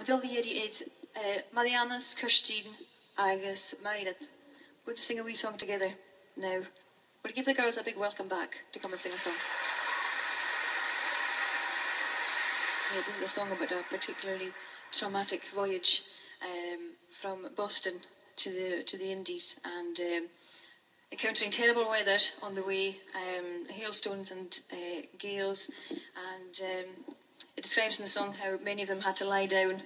dul dhéirí é Mariana's, Kirstin, agus Myrat. We're going to sing a wee song together now. We'll give the girls a big welcome back to come and sing a song. Yeah, this is a song about a particularly traumatic voyage from Boston to the Indies, and encountering terrible weather on the way, hailstones and gales, and it describes in the song how many of them had to lie down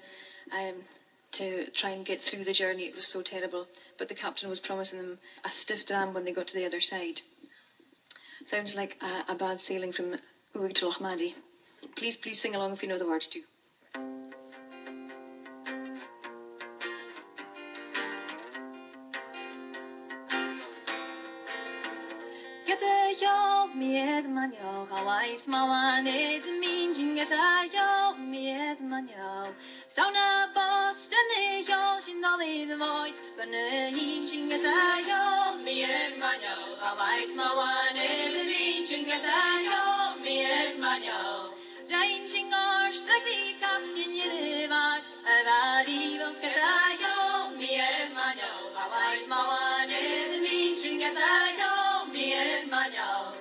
to try and get through the journey. It was so terrible, but the captain was promising them a stiff dram when they got to the other side. Sounds like a bad sailing from Uig to Lochmaddy. Please sing along if you know the words too. Med manjal, Hawaii smalan ed minjing at a med manjal. Sauna Boston yo shinali the void, gonna hinching at a med manjal, Hawaii smalan ed minjing at a med manjal. Ranging arch the captain yelivat, avari of Katayo, med manjal, Hawaii smalan ed minjing at a med manjal.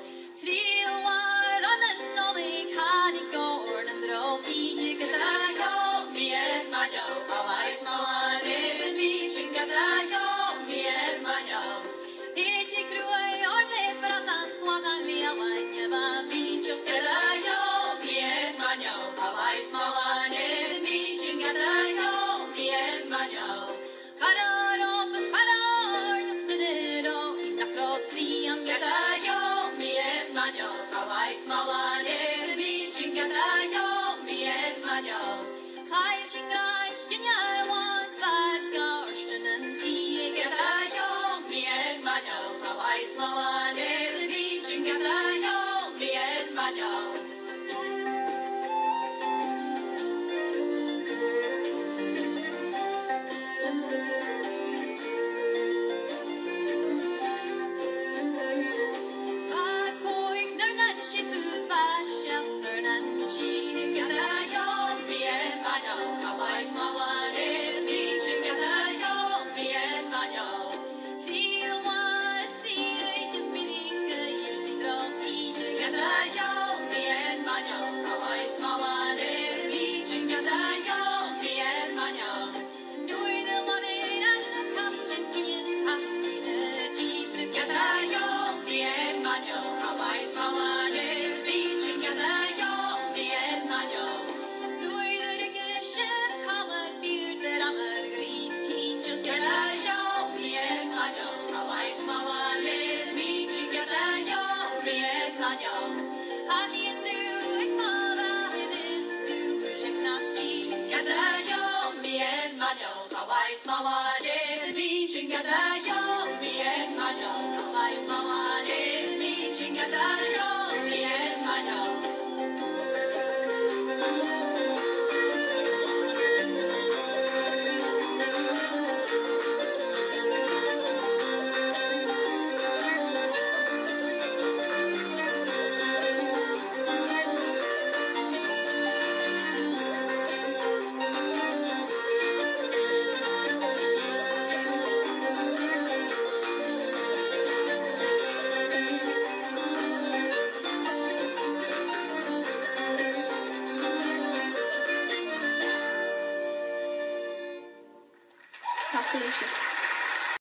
Congratulations.